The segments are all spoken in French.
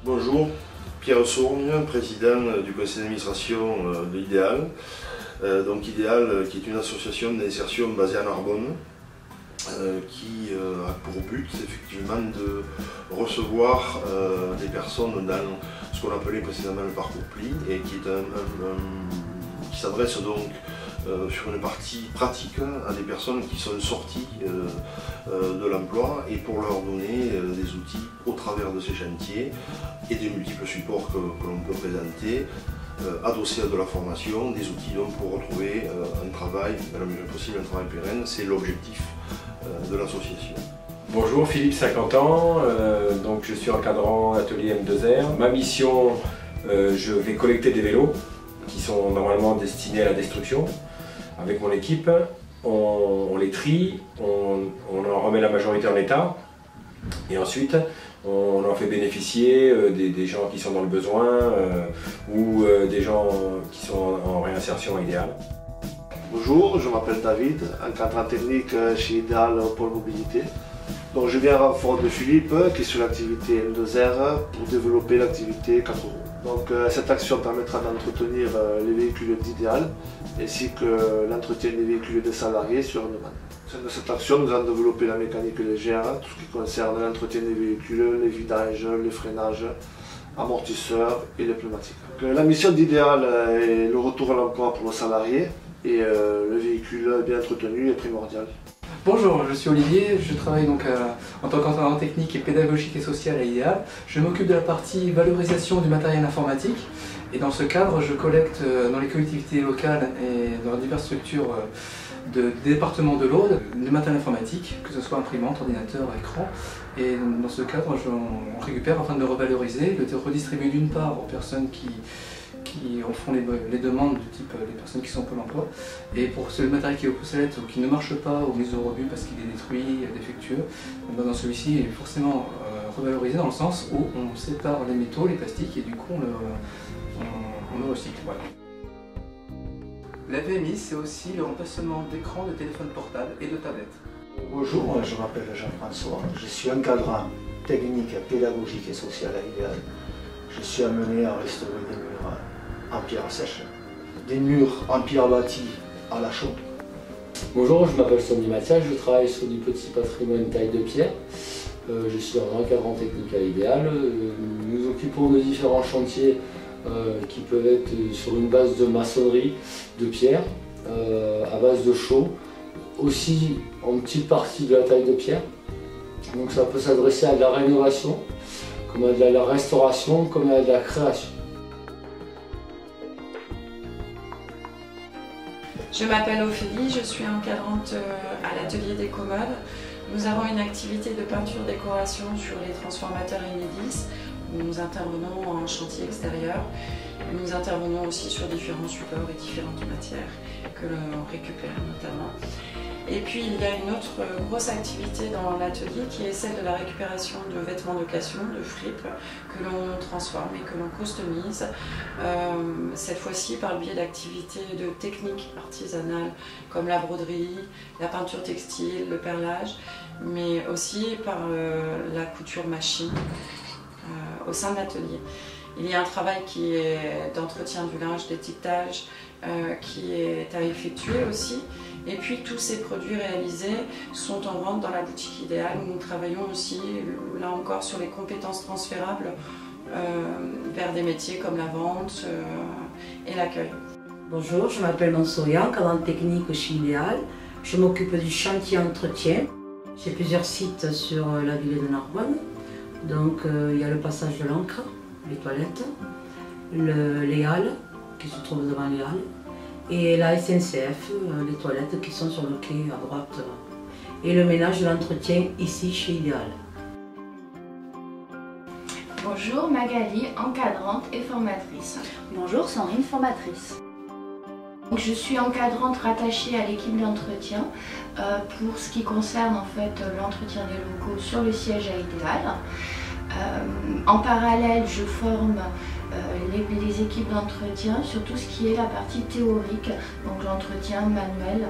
Bonjour, Pierre Sourgne, président du conseil d'administration de Idéal. Donc Idéal qui est une association d'insertion basée à Narbonne qui a pour but effectivement de recevoir des personnes dans ce qu'on appelait précédemment le parcours PLI et qui s'adresse donc sur une partie pratique à des personnes qui sont sorties de l'emploi et pour leur donner des outils au travers de ces chantiers et des multiples supports que l'on peut présenter, adossés à de la formation, des outils donc pour retrouver un travail, dans la mesure possible un travail pérenne, c'est l'objectif de l'association. Bonjour, Philippe, 50 ans, donc je suis encadrant atelier M2R. Ma mission, je vais collecter des vélos qui sont normalement destinés à la destruction. Avec mon équipe, on les trie, on en remet la majorité en état et ensuite on en fait bénéficier des gens qui sont dans le besoin ou des gens qui sont en réinsertion à Idéal. Bonjour, je m'appelle David, encadrant technique chez Idéal Pôle Mobilité. Donc je viens en renfort de Philippe qui est sur l'activité M2R pour développer l'activité 4 roues. Donc cette action permettra d'entretenir les véhicules d'Idéal ainsi que l'entretien des véhicules des salariés sur une demande. Au sein de cette action, nous allons développer la mécanique légère, tout ce qui concerne l'entretien des véhicules, les vidages, les freinages, amortisseurs et les pneumatiques. Donc, la mission d'Idéal est le retour à l'emploi pour nos salariés et le véhicule bien entretenu est primordial. Bonjour, je suis Olivier, je travaille donc en tant qu'entraîneur technique et pédagogique et social à Idéal. Je m'occupe de la partie valorisation du matériel informatique et dans ce cadre je collecte dans les collectivités locales et dans diverses structures de départements de l'Aude du matériel informatique, que ce soit imprimante, ordinateur, écran. Et dans ce cadre on récupère afin de le revaloriser, de le redistribuer d'une part aux personnes qui en font les demandes du type les personnes qui sont au Pôle emploi. Et pour ce matériel qui est obsolète ou qui ne marche pas ou mis au rebut parce qu'il est détruit, défectueux, dans celui-ci il est forcément revalorisé dans le sens où on sépare les métaux, les plastiques et du coup on le recycle. Voilà. La VMI, c'est aussi le remplacement d'écran, de téléphone portable et de tablettes. Bonjour, je m'appelle Jean-François, je suis encadrant technique, pédagogique et social à Idéal. Je suis amené à restaurer des murs en pierre sèche, des murs en pierre bâtie à la chaux. Bonjour, je m'appelle Sonny Mathias, je travaille sur du petit patrimoine taille de pierre. Je suis un encadrant technique à Idéal. Nous nous occupons de différents chantiers qui peuvent être sur une base de maçonnerie, de pierre, à base de chaux, aussi en petite partie de la taille de pierre. Donc ça peut s'adresser à de la rénovation, comme à de la restauration, comme à de la création. Je m'appelle Ophélie, je suis encadrante à l'atelier des commodes. Nous avons une activité de peinture-décoration sur les transformateurs Enedis, où nous intervenons en chantier extérieur. Nous intervenons aussi sur différents supports et différentes matières que l'on récupère notamment. Et puis il y a une autre grosse activité dans l'atelier qui est celle de la récupération de vêtements d'occasion, de fripes, que l'on transforme et que l'on customise, cette fois-ci par le biais d'activités de techniques artisanales comme la broderie, la peinture textile, le perlage, mais aussi par la couture machine au sein de l'atelier. Il y a un travail qui est d'entretien du linge, d'étiquetage, qui est à effectuer aussi. Et puis tous ces produits réalisés sont en vente dans la boutique Idéal où nous travaillons aussi, là encore, sur les compétences transférables vers des métiers comme la vente et l'accueil. Bonjour, je m'appelle Mansourian, encadrante technique chez Idéal. Je m'occupe du chantier entretien. J'ai plusieurs sites sur la ville de Narbonne. Donc il y a le passage de l'Ancre, les toilettes, les halles qui se trouvent devant les halles, et la SNCF, les toilettes qui sont sur le quai à droite, et le ménage de l'entretien ici chez Ideal. Bonjour, Magali, encadrante et formatrice. Bonjour, Sandrine, formatrice. Je suis encadrante rattachée à l'équipe d'entretien pour ce qui concerne en fait l'entretien des locaux sur le siège à Ideal. En parallèle, je forme les équipes d'entretien sur tout ce qui est la partie théorique, donc l'entretien manuel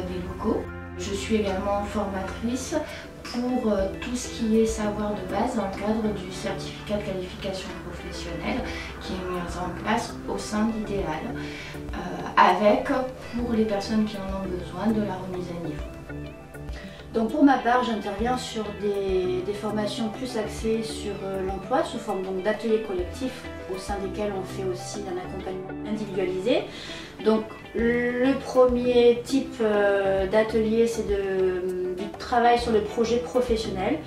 des locaux. Je suis également formatrice pour tout ce qui est savoir de base dans le cadre du certificat de qualification professionnelle qui est mis en place au sein d'Ideal, avec, pour les personnes qui en ont besoin, de la remise à niveau. Donc pour ma part, j'interviens sur des formations plus axées sur l'emploi sous forme d'ateliers collectifs au sein desquels on fait aussi un accompagnement individualisé. Donc le premier type d'atelier, c'est du travail sur le projet professionnel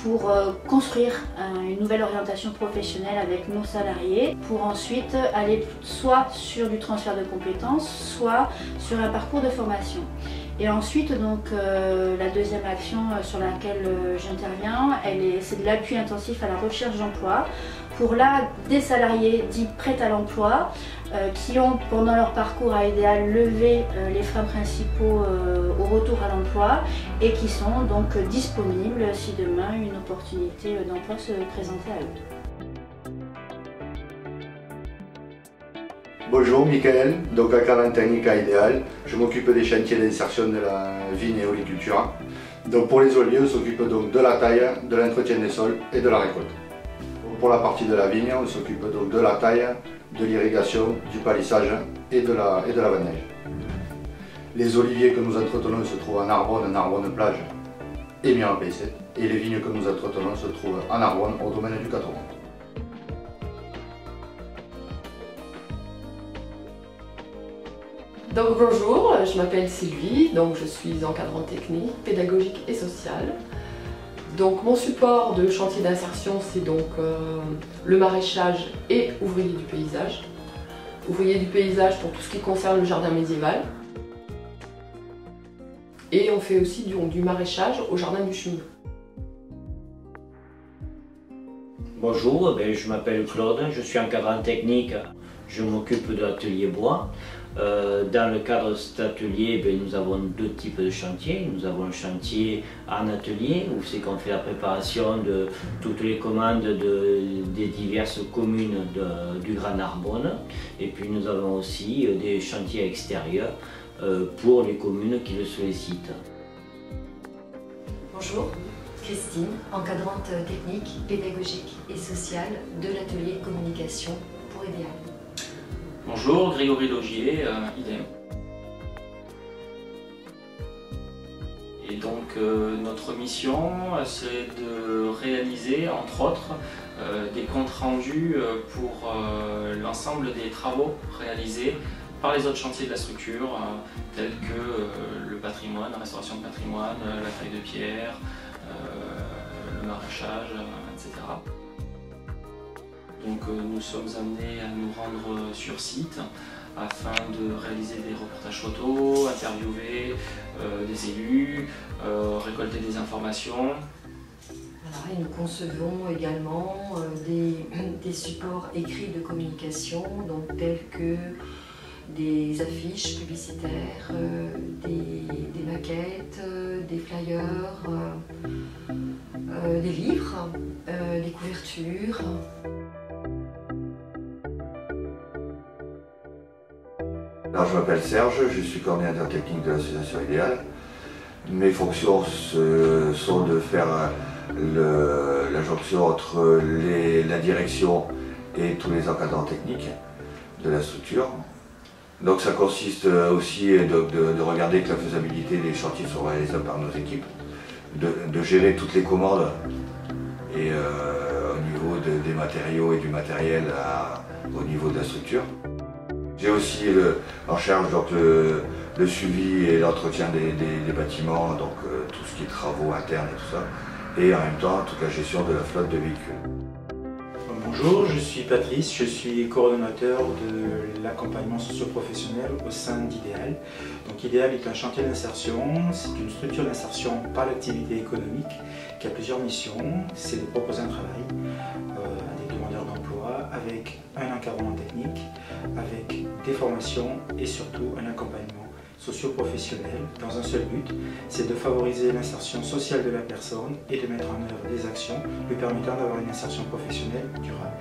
pour construire une nouvelle orientation professionnelle avec nos salariés, pour ensuite aller soit sur du transfert de compétences, soit sur un parcours de formation. Et ensuite, donc, la deuxième action sur laquelle j'interviens, c'est de l'appui intensif à la recherche d'emploi pour là des salariés dits prêts à l'emploi qui ont pendant leur parcours à Ideal levé les freins principaux au retour à l'emploi et qui sont donc disponibles si demain une opportunité d'emploi se présentait à eux. Bonjour, Michael, donc encadrant technique à Ideal. Je m'occupe des chantiers d'insertion de la vigne et oliculture. Donc pour les oliviers, on s'occupe donc de la taille, de l'entretien des sols et de la récolte. Pour la partie de la vigne, on s'occupe donc de la taille, de l'irrigation, du palissage et de la vendange. Les oliviers que nous entretenons se trouvent en Narbonne plage et bien en PC. Et les vignes que nous entretenons se trouvent en Narbonne au domaine du 80. Donc bonjour, je m'appelle Sylvie, donc je suis encadrante technique, pédagogique et sociale. Donc mon support de chantier d'insertion, c'est donc le maraîchage et ouvrier du paysage. Ouvrier du paysage pour tout ce qui concerne le jardin médiéval. Et on fait aussi du maraîchage au jardin du cheminot. Bonjour, je m'appelle Claude, je suis encadrant technique, je m'occupe de l'atelier bois. Dans le cadre de cet atelier, nous avons deux types de chantiers. Nous avons un chantier en atelier où c'est qu'on fait la préparation de toutes les commandes des diverses communes du Grand Narbonne. Et puis nous avons aussi des chantiers extérieurs pour les communes qui le sollicitent. Bonjour, Christine, encadrante technique, pédagogique et sociale de l'atelier communication pour Ideal. Bonjour, Grégory Logier, idem. Et donc notre mission, c'est de réaliser, entre autres, des comptes rendus pour l'ensemble des travaux réalisés par les autres chantiers de la structure, tels que le patrimoine, la restauration de patrimoine, la taille de pierre, le maraîchage, etc. Donc nous sommes amenés à nous rendre sur site afin de réaliser des reportages photos, interviewer des élus, récolter des informations. Voilà, et nous concevons également des supports écrits de communication, donc tels que des affiches publicitaires, des maquettes, des flyers, des livres, des couvertures. Alors, je m'appelle Serge, je suis coordinateur technique de l'association Ideal. Mes fonctions sont de faire la jonction entre la direction et tous les encadrants techniques de la structure. Donc ça consiste aussi de regarder que la faisabilité des chantiers soit réalisables par nos équipes, de gérer toutes les commandes et au niveau des matériaux et du matériel au niveau de la structure. J'ai aussi en charge donc, le suivi et l'entretien des bâtiments, donc tout ce qui est travaux internes et tout ça, et en même temps toute la gestion de la flotte de véhicules. Bonjour, je suis Patrice, je suis coordonnateur de l'accompagnement socio-professionnel au sein d'Idéal. Donc Idéal est un chantier d'insertion, c'est une structure d'insertion par l'activité économique qui a plusieurs missions. C'est de proposer un travail à des demandeurs d'emploi avec un encadrement technique, avec des formations et surtout un accompagnement socio-professionnel dans un seul but, c'est de favoriser l'insertion sociale de la personne et de mettre en œuvre des actions lui permettant d'avoir une insertion professionnelle durable.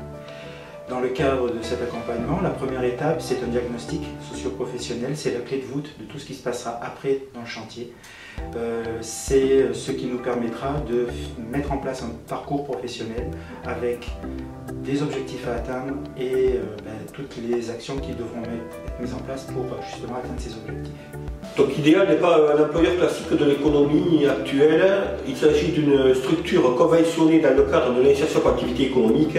Dans le cadre de cet accompagnement, la première étape, c'est un diagnostic socio-professionnel, c'est la clé de voûte de tout ce qui se passera après dans le chantier. C'est ce qui nous permettra de mettre en place un parcours professionnel avec des objectifs à atteindre et toutes les actions qui devront être mises en place pour justement atteindre ces objectifs. Donc Idéal n'est pas un employeur classique de l'économie actuelle, il s'agit d'une structure conventionnée dans le cadre de l'insertion par activité économique.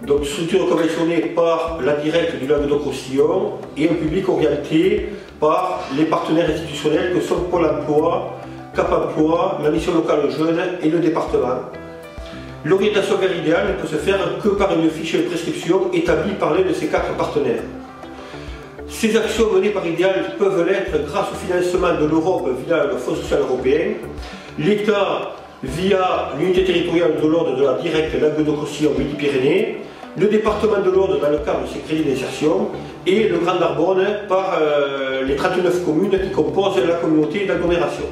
Donc structure conventionnée par la directe du Languedoc-Roussillon et un public orienté par les partenaires institutionnels que sont Pôle emploi, Cap emploi, la mission locale jeunes et le département. L'orientation vers Idéal ne peut se faire que par une fiche de prescription établie par l'un de ces 4 partenaires. Ces actions menées par Idéal peuvent l'être grâce au financement de l'Europe via le Fonds social européen, l'État via l'unité territoriale de l'ordre de la directe Languedoc-Roussillon Midi-Pyrénées, le département de l'Aude dans le cadre de ses crédits d'insertion et le Grand Narbonne par les 39 communes qui composent la communauté d'agglomération.